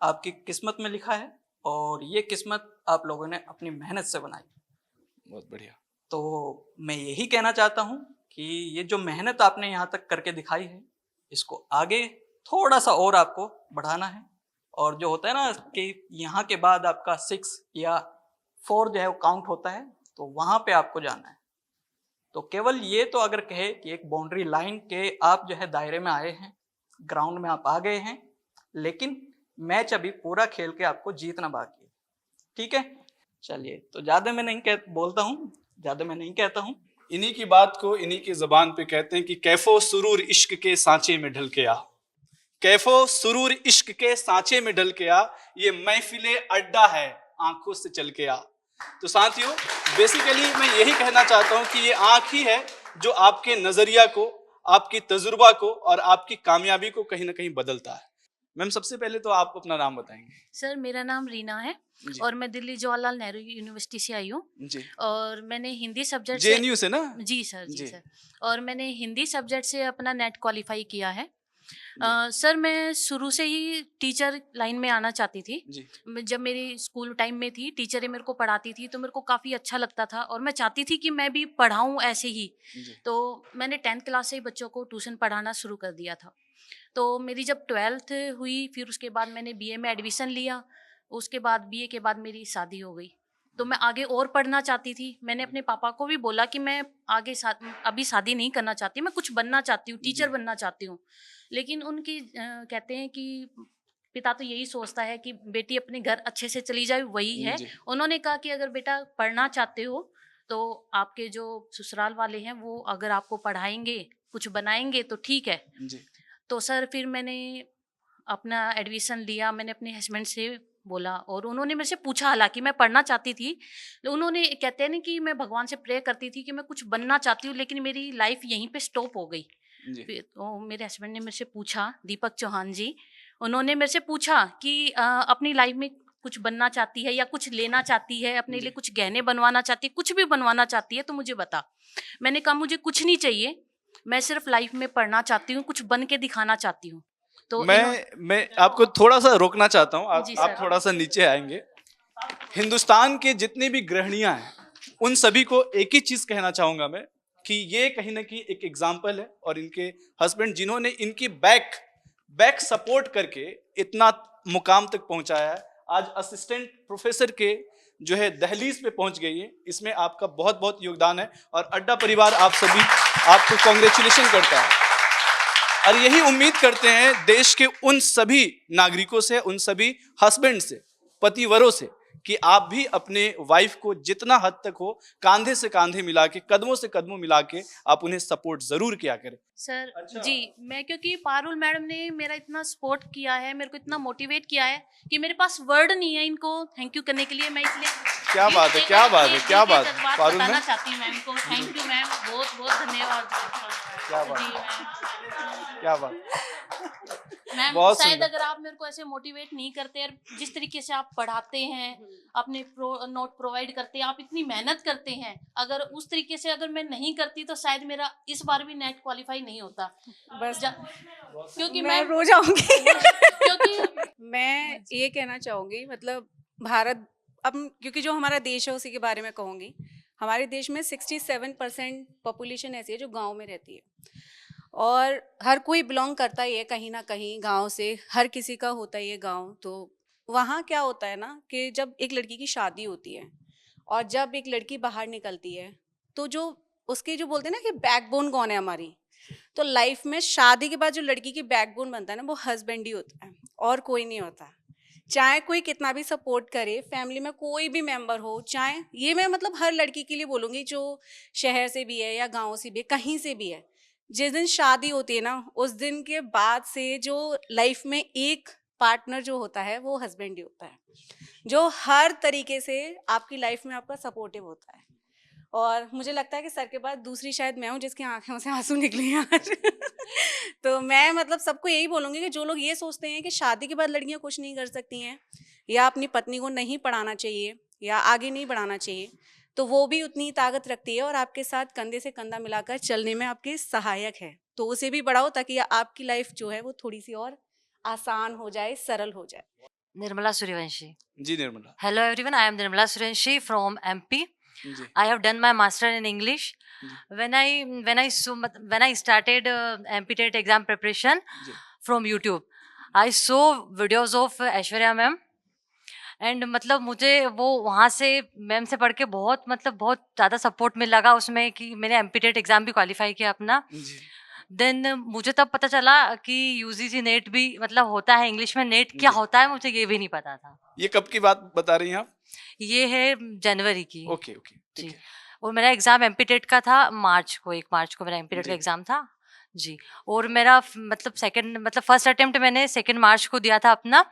आपकी किस्मत में लिखा है, और ये किस्मत आप लोगों ने अपनी मेहनत से बनाई। बहुत बढ़िया। तो मैं यही कहना चाहता हूँ कि ये जो मेहनत आपने यहाँ तक करके दिखाई है, इसको आगे थोड़ा सा और आपको बढ़ाना है। और जो होता है ना कि यहाँ के बाद आपका 6 या 4 जो है वो काउंट होता है, तो वहाँ पे आपको जाना है। तो केवल ये तो अगर कहे कि एक बाउंड्री लाइन के आप जो है दायरे में आए हैं, ग्राउंड में आप आ गए हैं, लेकिन मैच अभी पूरा खेल के आपको जीतना बाकी है। ठीक है, चलिए, तो ज़्यादा मैं नहीं बोलता हूँ, ज़्यादा मैं नहीं कहता हूँ। इन्हीं की बात को इन्हीं की ज़बान पे कहते हैं कि कैफो सुरूर इश्क के सांचे में ढल के आ, कैफो सुरूर इश्क के सांचे में ढल के आ, ये महफिले अड्डा है आंखों से चल के आ। तो साथियों, बेसिकली मैं यही कहना चाहता हूँ कि ये आँख ही है जो आपके नज़रिया को, आपकी तजुर्बा को और आपकी कामयाबी को कहीं ना कहीं बदलता है। मैम, सबसे पहले तो आप अपना नाम बताएंगे। सर, मेरा नाम रीना है और मैं दिल्ली जवाहरलाल नेहरू यूनिवर्सिटी से आई हूँ। और मैंने हिंदी सब्जेक्ट जेएनयू से ना? जी सर, जी सर। और मैंने हिंदी सब्जेक्ट से अपना नेट क्वालिफाई किया है। सर, मैं शुरू से ही टीचर लाइन में आना चाहती थी। जब मेरी स्कूल टाइम में थी, टीचरें मेरे को पढ़ाती थी तो मेरे को काफ़ी अच्छा लगता था और मैं चाहती थी कि मैं भी पढ़ाऊँ ऐसे ही। तो मैंने 10th क्लास से ही बच्चों को ट्यूशन पढ़ाना शुरू कर दिया था। तो मेरी जब 12th हुई, फिर उसके बाद मैंने बीए में एडमिशन लिया। उसके बाद बीए के बाद मेरी शादी हो गई, तो मैं आगे और पढ़ना चाहती थी। मैंने अपने पापा को भी बोला कि मैं आगे अभी शादी नहीं करना चाहती, मैं कुछ बनना चाहती हूँ, टीचर बनना चाहती हूँ। लेकिन उनकी कहते हैं कि पिता तो यही सोचता है कि बेटी अपने घर अच्छे से चली जाए, वही है। उन्होंने कहा कि अगर बेटा पढ़ना चाहते हो तो आपके जो ससुराल वाले हैं वो अगर आपको पढ़ाएंगे, कुछ बनाएंगे तो ठीक है। तो सर, फिर मैंने अपना एडमिशन लिया। मैंने अपने हस्बैंड से बोला और उन्होंने मेरे से पूछा, हालांकि मैं पढ़ना चाहती थी, उन्होंने कहते हैं ना कि मैं भगवान से प्रे करती थी कि मैं कुछ बनना चाहती हूँ, लेकिन मेरी लाइफ यहीं पे स्टॉप हो गई। फिर तो मेरे हस्बैंड ने मेरे से पूछा, दीपक चौहान जी, उन्होंने मेरे से पूछा कि अपनी लाइफ में कुछ बनना चाहती है या कुछ लेना चाहती है, अपने लिए कुछ गहने बनवाना चाहती है, कुछ भी बनवाना चाहती है तो मुझे बता। मैंने कहा मुझे कुछ नहीं चाहिए, मैं सिर्फ लाइफ में पढ़ना चाहती हूँ, कुछ बन के दिखाना चाहती हूँ। तो मैं आपको थोड़ा सा रोकना चाहता हूँ, जी आप सर। थोड़ा सा नीचे आएंगे। हिंदुस्तान के जितनी भी गृहिणियां हैं उन सभी को एक ही चीज कहना चाहूंगा मैं कि ये कहीं ना कहीं एक एग्जाम्पल है, और इनके हस्बैंड जिन्होंने इनकी बैक सपोर्ट करके इतना मुकाम तक पहुंचाया है, आज असिस्टेंट प्रोफेसर के जो है दहलीज पे पहुंच गई है, इसमें आपका बहुत बहुत योगदान है। और अड्डा परिवार आप सभी आपको कांग्रेचुलेशन करता है, और यही उम्मीद करते हैं देश के उन सभी नागरिकों से, उन सभी हस्बैंड से, पतिवरों से, कि आप भी अपने वाइफ को जितना हद तक हो कंधे से कंधे मिला के, कदमों से कदमों मिला के आप उन्हें सपोर्ट जरूर किया करें। सर जी, मैं क्योंकि पारुल मैडम ने मेरा इतना सपोर्ट किया है, मेरे को इतना मोटिवेट किया है कि मेरे पास वर्ड नहीं है इनको थैंक यू करने के लिए। मैं इसलिए क्या बात है, क्या बात है, क्या बात है पारुल बताना मैम, चाहती हूँ मैम को। थैंक यू मैम, बहुत बहुत धन्यवाद। क्या बात, जी मैम, क्या बात, मैम बहुत शायद सुंदर। अगर आप मेरे को ऐसे मोटिवेट नहीं करते, और जिस तरीके से आप पढ़ाते हैं, अपने नोट प्रोवाइड करते हैं, आप इतनी मेहनत करते हैं, अगर उस तरीके से अगर मैं नहीं करती तो शायद मेरा इस बार भी नेट क्वालिफाई नहीं होता। बस क्योंकि मैं रो जाऊंगी क्योंकि मैं ये कहना चाहूँगी, मतलब भारत अब क्योंकि जो हमारा देश है उसी के बारे में कहूँगी। हमारे देश में 67% पॉपुलेशन ऐसी है जो गांव में रहती है, और हर कोई बिलोंग करता ही है कहीं ना कहीं गांव से, हर किसी का होता ही है गांव। तो वहाँ क्या होता है ना कि जब एक लड़की की शादी होती है और जब एक लड़की बाहर निकलती है, तो जो उसके जो बोलते हैं ना कि बैकबोन कौन है हमारी, तो लाइफ में शादी के बाद जो लड़की की बैकबोन बनता है ना, वो हस्बैंड ही होता है और कोई नहीं होता। चाहे कोई कितना भी सपोर्ट करे, फैमिली में कोई भी मेंबर हो, चाहे ये मैं मतलब हर लड़की के लिए बोलूँगी जो शहर से भी है या गाँव से भी है, कहीं से भी है, जिस दिन शादी होती है ना, उस दिन के बाद से जो लाइफ में एक पार्टनर जो होता है वो हस्बैंड ही होता है, जो हर तरीके से आपकी लाइफ में आपका सपोर्टिव होता है। और मुझे लगता है कि सर के बाद दूसरी शायद मैं हूँ जिसकी आंखों से आंसू निकले हैं आज। तो मैं मतलब सबको यही बोलूँगी कि जो लोग ये सोचते हैं कि शादी के बाद लड़कियाँ कुछ नहीं कर सकती हैं, या अपनी पत्नी को नहीं पढ़ाना चाहिए या आगे नहीं बढ़ाना चाहिए, तो वो भी उतनी ताकत रखती है और आपके साथ कंधे से कंधा मिलाकर चलने में आपके सहायक है। तो उसे भी बढ़ाओ ताकि आपकी लाइफ जो है वो थोड़ी सी और आसान हो जाए, सरल हो जाए। Nirmala Suryavanshi. जी Nirmala. Hello everyone, I am Nirmala Suryavanshi from MP. जी I have done my master in English. When I started MPTET exam preparation from YouTube, I saw videos of Aishwarya ma'am. And मतलब मुझे वो वहाँ से ma'am से पढ़ के बहुत ज़्यादा सपोर्ट मिल लगा उसमें कि मैंने एमपीटेट एग्ज़ाम भी क्वालिफाई किया अपना। देन मुझे तब पता चला कि यूजीसी नेट भी मतलब होता है, इंग्लिश में नेट क्या होता है मुझे ये भी नहीं पता था। ये कब की बात बता रही हैं आप? ये है जनवरी की। ओके ओके जी, और मेरा एग्ज़ाम एमपीटेट का था 1 मार्च को मेरा एमपीटेट का एग्ज़ाम था जी। और मेरा फर्स्ट अटेम्प्ट मैंने 2 मार्च को दिया था अपना,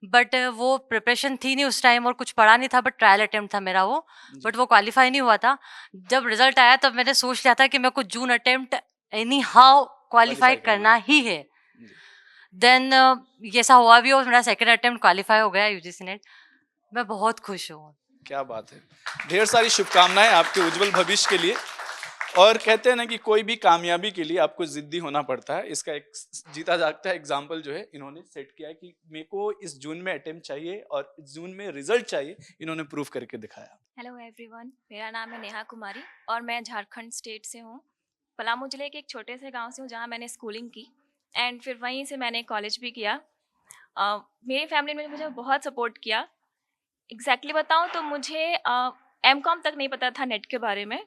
बट वो प्रिपरेशन थी नहीं उस टाइम और कुछ पढ़ा नहीं था, बट ट्रायल अटेम्प्ट था मेरा वो, बट वो क्वालिफाई नहीं हुआ था। जब रिजल्ट आया तब मैंने सोच लिया था कि मेरे को जून अटेम्प्ट एनी हाउ क्वालिफाई करना ही है। देन ये ऐसा हुआ भी और मेरा 2nd अटेम्प्ट क्वालिफाई हो गया यूजीसी नेट। मैं बहुत खुश हूँ। क्या बात है, ढेर सारी शुभकामनाएं आपके उज्जवल भविष्य के लिए। और कहते हैं ना कि कोई भी कामयाबी के लिए आपको जिद्दी होना पड़ता है। इसका एक जीता जागता एग्जाम्पल जो है इन्होंने सेट किया है कि मेरे को इस जून में अटेम्प्ट चाहिए और इस जून में रिजल्ट चाहिए, इन्होंने प्रूव करके दिखाया। हेलो एवरीवन, मेरा नाम है नेहा कुमारी और मैं झारखंड स्टेट से हूँ। पलामू जिले के एक छोटे से गांव से हूँ जहाँ मैंने स्कूलिंग की एंड फिर वहीं से मैंने कॉलेज भी किया। मेरी फैमिली ने मुझे बहुत सपोर्ट किया। एग्जैक्टली बताऊँ तो मुझे एमकॉम तक नहीं पता था नेट के बारे में,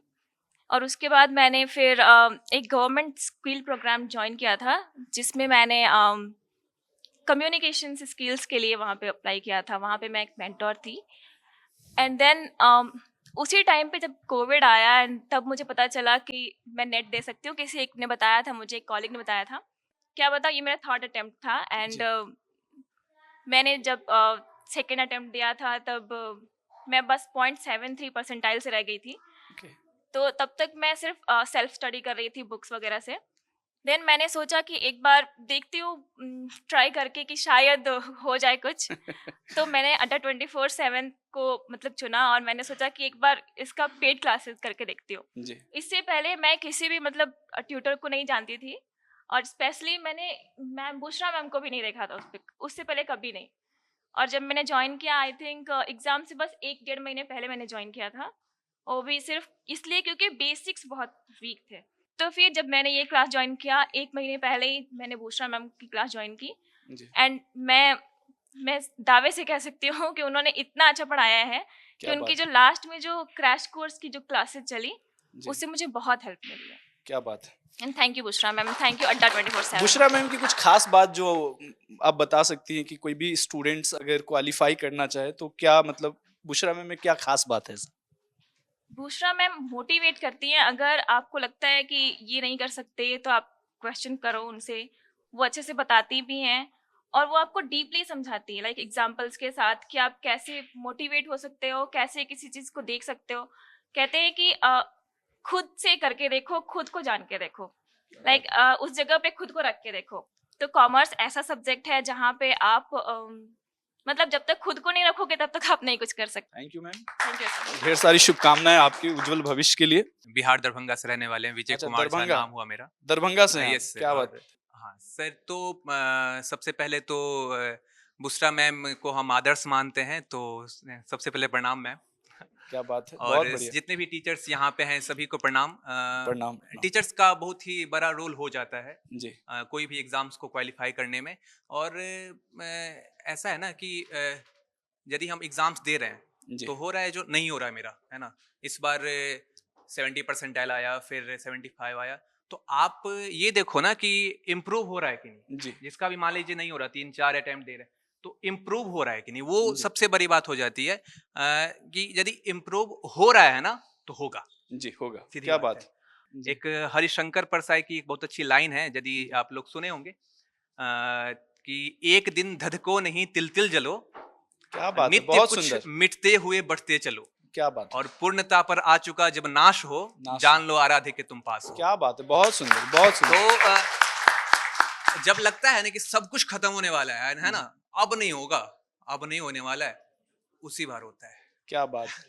और उसके बाद मैंने फिर एक गवर्नमेंट स्किल प्रोग्राम ज्वाइन किया था जिसमें मैंने कम्युनिकेशन स्किल्स के लिए वहाँ पे अप्लाई किया था। वहाँ पे मैं एक मेंटोर थी एंड देन उसी टाइम पे जब कोविड आया एंड तब मुझे पता चला कि मैं नेट दे सकती हूँ। किसी एक ने बताया था मुझे, एक कॉलीग ने बताया था। क्या बता, ये मेरा 3rd अटेम्प्ट था एंड मैंने जब 2nd अटेम्प्ट दिया था तब मैं बस 0.73 परसेंटाइल से रह गई थी। तो तब तक मैं सिर्फ सेल्फ स्टडी कर रही थी बुक्स वगैरह से। देन मैंने सोचा कि एक बार देखती हूँ ट्राई करके कि शायद हो जाए कुछ। तो मैंने अंडर 24/7 को मतलब चुना और मैंने सोचा कि एक बार इसका पेड क्लासेस करके देखती हूँ। जी इससे पहले मैं किसी भी मतलब ट्यूटर को नहीं जानती थी और स्पेशली मैंने मैम बुशरा मैम को भी नहीं देखा था उससे पहले कभी नहीं। और जब मैंने ज्वाइन किया आई थिंक एग्ज़ाम से बस 1-1.5 महीने पहले मैंने ज्वाइन किया था, वो भी सिर्फ इसलिए क्योंकि बेसिक्स बहुत वीक थे। तो फिर जब मैंने ये क्लास ज्वाइन किया 1 महीने पहले ही मैंने बुशरा मैम की क्लास ज्वाइन की एंड मैं दावे से कह सकती हूँ कि उन्होंने इतना अच्छा पढ़ाया है कि क्या उनकी बात जो लास्ट में जो क्रैश कोर्स की जो क्लासेस चली उससे मुझे बहुत हेल्प मिली है। क्या बात है। And thank you Bushra ma'am, thank you अड्डा 24/7। बुशरा मैम की कुछ खास बात जो आप बता सकती हैं कि कोई भी स्टूडेंट्स अगर क्वालिफाई करना चाहे तो क्या मतलब बुशरा मैम में क्या खास बात है? बुशरा मैम मोटिवेट करती हैं, अगर आपको लगता है कि ये नहीं कर सकते तो आप क्वेश्चन करो उनसे, वो अच्छे से बताती भी हैं और वो आपको डीपली समझाती है लाइक एग्जांपल्स के साथ कि आप कैसे मोटिवेट हो सकते हो, कैसे किसी चीज़ को देख सकते हो। कहते हैं कि खुद से करके देखो, खुद को जान के देखो, लाइक उस जगह पे खुद को रख के देखो। तो कॉमर्स ऐसा सब्जेक्ट है जहाँ पे आप मतलब जब तक खुद को नहीं रखोगे तब तक आप नहीं कुछ कर सकते। Thank you ma'am. Thank you. ढेर सारी शुभकामनाएं आपके उज्जवल भविष्य के लिए। बिहार दरभंगा से रहने वाले हैं, विजय अच्छा, कुमार झा दरभंगा। नाम हुआ मेरा। दरभंगा से हैं यस आप, क्या बात है। हाँ सर, तो सबसे पहले तो बुशरा मैम को हम आदर्श मानते हैं, तो सबसे पहले प्रणाम मैम। क्या बात है, और बहुत बढ़िया। जितने भी टीचर्स यहाँ पे हैं सभी को प्रणाम। प्रणाम। टीचर्स का बहुत ही बड़ा रोल हो जाता है जी कोई भी एग्जाम्स को क्वालिफाई करने में। और ऐसा है ना कि यदि हम एग्जाम्स दे रहे हैं जी। तो हो रहा है जो नहीं हो रहा है मेरा, है ना। इस बार 70 परसेंटाइल आया, फिर 75 आया, तो आप ये देखो ना कि इम्प्रूव हो रहा है कि नहीं। जी जिसका भी मान लीजिए नहीं हो रहा, 3-4 अटेम्प्ट दे रहे हैं, तो इम्प्रूव हो रहा है कि नहीं, वो सबसे बड़ी बात हो जाती है। कि यदि इम्प्रूव हो रहा है ना तो होगा। जी होगा, सीधी क्या बात बात। एक हरिशंकर परसाई की एक बहुत अच्छी लाइन है, यदि आप लोग सुने होंगे, कि एक दिन धधको नहीं तिल तिल जलो, क्या बात है, नित्य बहुत कुछ सुंदर। मिटते हुए बढ़ते चलो। क्या बात है। और पूर्णता पर आ चुका जब नाश हो, जान लो आराध्य के तुम पास हो। क्या बात है, बहुत सुंदर, बहुत सुंदर। तो जब लगता है ना कि सब कुछ खत्म होने वाला है ना, अब नहीं होगा, अब नहीं होने वाला है, उसी बार होता है। क्या बात है।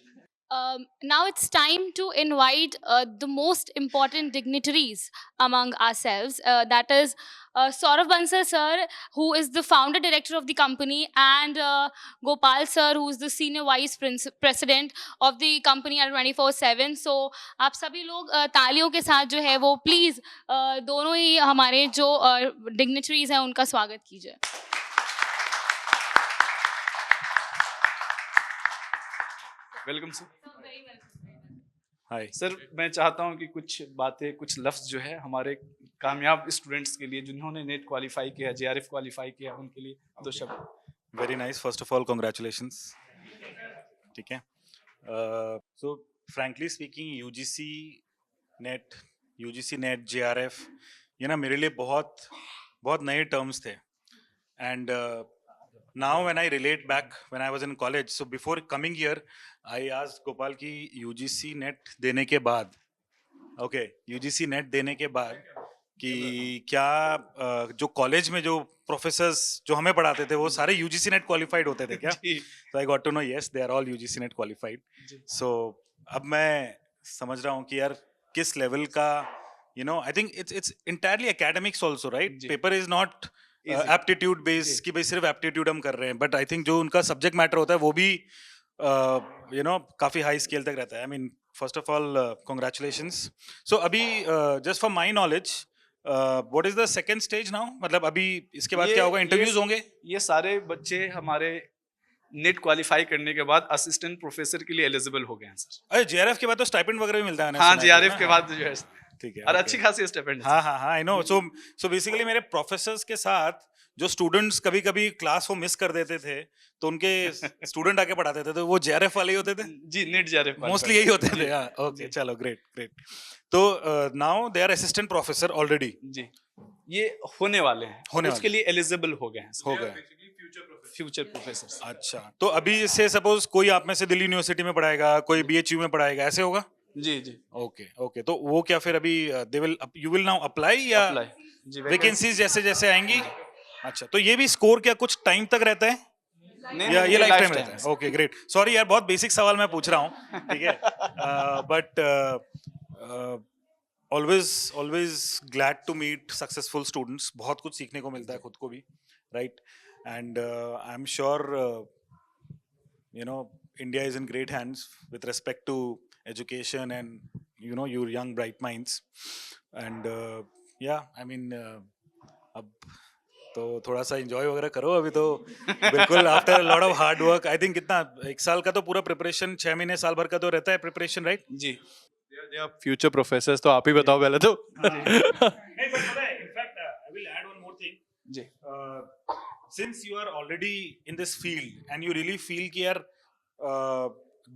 Now it's time to invite the most important dignitaries among ourselves. That is Saurav Bansal sir, who is the founder director of the company, and Gopal sir, who is the senior vice president of the company at 24/7. So आप सभी लोग तालियों के साथ जो है वो please दोनों ही हमारे जो dignitaries हैं उनका स्वागत कीजिए। Welcome sir. हाय सर, मैं चाहता हूं कि कुछ बातें, कुछ लफ्ज जो है हमारे कामयाब स्टूडेंट्स के लिए जिन्होंने नेट क्वालिफाई किया, जेआरएफ क्वालिफाई किया, उनके लिए दो शब्द। Very nice, first of all congratulations. ठीक है, so frankly speaking UGC NET JRF ये ना मेरे लिए बहुत बहुत नए टर्म्स थे। And now when I relate back when I was in college, so before coming here I asked Gopal ki UGC net देने के बाद UGC net देने के बाद कि क्या जो कॉलेज में जो प्रोफेसर्स जो हमें पढ़ाते थे वो सारे UGC net qualified होते थे क्या? So I got to know yes they are all UGC net qualified. So अब मैं समझ रहा हूँ कि यार किस लेवल का I think it's entirely academics also, right? Paper is not aptitude base कि भाई सिर्फ एप्टीट्यूड हम कर रहे हैं, बट आई थिंक जो उनका सब्जेक्ट मैटर होता है वो भी काफ़ी हाई स्केल तक रहता है। I mean first of all congratulations. So अभी just for my knowledge what is the second stage now, मतलब अभी इसके बाद क्या होगा, इंटरव्यूज होंगे? ये सारे बच्चे हमारे नेट क्वालिफाई करने के बाद असिस्टेंट प्रोफेसर के लिए एलिजिबल हो गए हैं सर। अरे जेआरएफ के बाद तो स्टाइपेंड वगैरह भी मिलता है ना? हाँ, जेआरएफ के बाद जो है ठीक है, और अच्छी खासी स्टाइपेंड। हाँ आई नो। सो बेसिकली मेरे प्रोफेसर्स के साथ जो स्टूडेंट्स कभी कभी क्लास वो मिस कर देते थे तो उनके स्टूडेंट आके पढ़ाते थे, तो वो जेआरएफ वाले ही होते थे? जी, नेट जेआरएफ मोस्टली यही होते थे। हाँ, ओके, चलो ग्रेट। तो now they are assistant professor already? जी, ये होने वाले हैं, उसके लिए एलिजिबल हो गए हैं, फ्यूचर प्रोफेसर। अच्छा, तो अभी से सपोज कोई आप में से दिल्ली यूनिवर्सिटी में पढ़ाएगा, कोई बीएचयू में पढ़ाएगा, ऐसे होगा? जी जी ओके ओके, तो वो क्या फिर अभी यू विल नाउ अप्लाई या जी वैकेंसीज जैसे जैसे आएंगी? अच्छा, तो ये भी स्कोर क्या कुछ टाइम तक रहता है या ये लाइफ टाइम रहता है? ओके ग्रेट, सॉरी यार बहुत बेसिक सवाल मैं पूछ रहा हूँ, ठीक है, but always glad to meet successful students, बहुत कुछ सीखने को मिलता है खुद को भी, right, and I am sure you know India is in great hands with respect to education and your young bright minds, and yeah I mean अब तो थोड़ा सा enjoy वगैरह करो अभी तो बिल्कुल after a lot of hard work I think कितना 1 साल का तो पूरा preparation 6 महीने साल भर का तो रहता है preparation, right? जी आप फ्यूचर प्रोफेसर्स तो आप ही बताओ पहले तो। नहीं but पता है, in fact I will add one more thing ji since you are already in this field and you really feel कि यार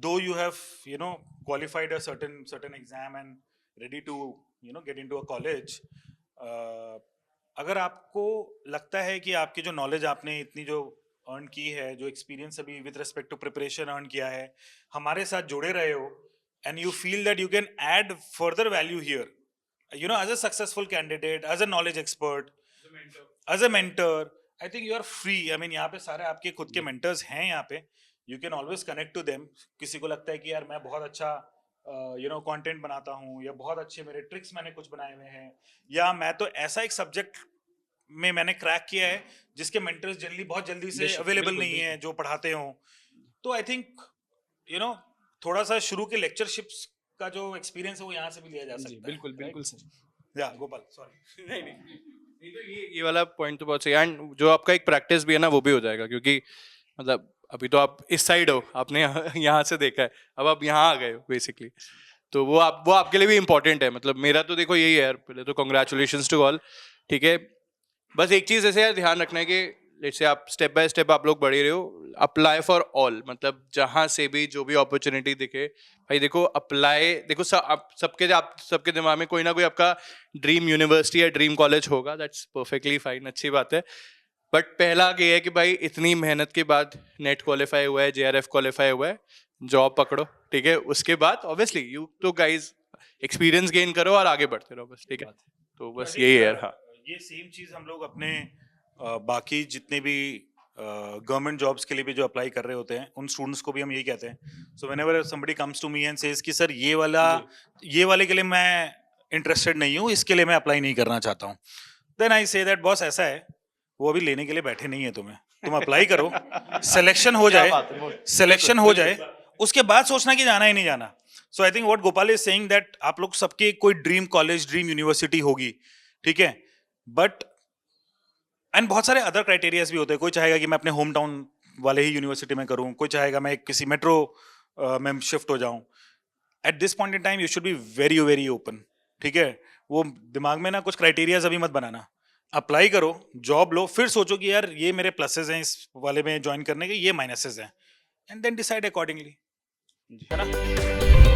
though you have qualified a certain exam and ready to get into a college, अगर आपको लगता है कि आपकी जो knowledge आपने इतनी जो अर्न की है, जो एक्सपीरियंस अभी with respect to preparation earn किया है, हमारे साथ जुड़े रहे हो and you feel that you can add further value here, as a successful candidate, as a knowledge expert, as a mentor, I think you are free. I mean यहाँ पे सारे आपके खुद के mentors हैं यहाँ पे, you can always connect to them. किसी को लगता है कि यार मैं बहुत अच्छा कंटेंट बनाता हूँ या बहुत अच्छे मेरे ट्रिक्स मैंने कुछ बनाए हुए हैं, या मैं तो ऐसा एक सब्जेक्ट में मैंने क्रैक किया है जिसके मेंटर्स जनरली बहुत जल्दी से अवेलेबल नहीं है जो पढ़ाते हो, तो आई थिंक थोड़ा सा शुरू के लेक्चरशिप्स का जो एक्सपीरियंस है वो यहाँ से भी लिया जा सकता है। बिल्कुल बिल्कुल सही। या गोपाल सॉरी नहीं तो ये वाला पॉइंट तो बहुत सही है, एंड जो आपका एक प्रैक्टिस भी है ना वो भी हो जाएगा, क्योंकि मतलब अभी तो आप इस साइड हो, आपने यहाँ से देखा है, अब आप यहाँ आ गए हो बेसिकली, तो वो आपके लिए भी इम्पोर्टेंट है। मतलब मेरा तो देखो यही है यार, पहले तो कॉन्ग्रेचुलेशंस टू ऑल, ठीक है, बस एक चीज़ ऐसे यार ध्यान रखना है कि जैसे आप स्टेप बाय स्टेप आप लोग बढ़े रहे हो, अप्लाई फॉर ऑल, मतलब जहाँ से भी जो भी अपॉर्चुनिटी दिखे भाई देखो अप्लाई, देखो सबके दिमाग में कोई ना कोई आपका ड्रीम यूनिवर्सिटी या ड्रीम कॉलेज होगा, दैट्स परफेक्टली फाइन, अच्छी बात है, बट पहला ये है कि भाई इतनी मेहनत के बाद नेट क्वालिफाई हुआ है, JRF क्वालिफाई हुआ है, जॉब पकड़ो, ठीक है, उसके बाद ऑब्वियसली यू तो गाइज एक्सपीरियंस गेन करो और आगे बढ़ते रहो बस, ठीक है, तो बस यही है। हाँ, ये सेम चीज़ हम लोग अपने बाकी जितने भी गवर्नमेंट जॉब्स के लिए भी जो अप्लाई कर रहे होते हैं उन स्टूडेंट्स को भी हम यही कहते हैं, so whenever somebody comes to me and says कि सर ये वाले के लिए मैं इंटरेस्टेड नहीं हूँ, इसके लिए मैं अप्लाई नहीं करना चाहता हूँ, then I say that boss ऐसा है वो अभी लेने के लिए बैठे नहीं है तुम्हें, तुम अप्लाई करो, सिलेक्शन हो जाए उसके बाद सोचना कि जाना ही नहीं जाना। So I think what Gopal is saying that आप लोग सबके कोई ड्रीम कॉलेज ड्रीम यूनिवर्सिटी होगी, ठीक है, बट एंड बहुत सारे अदर क्राइटेरियाज भी होते हैं, कोई चाहेगा कि मैं अपने होम टाउन वाले ही यूनिवर्सिटी में करूं, कोई चाहेगा मैं किसी मेट्रो में शिफ्ट हो जाऊं। At this point in time you should be very very open, ठीक है, वो दिमाग में ना कुछ क्राइटेरियाज अभी मत बनाना, अप्लाई करो, जॉब लो, फिर सोचो कि यार ये मेरे प्लसेस हैं इस वाले में ज्वाइन करने के, ये माइनसेस हैं, एंड देन डिसाइड अकॉर्डिंगली, है ना।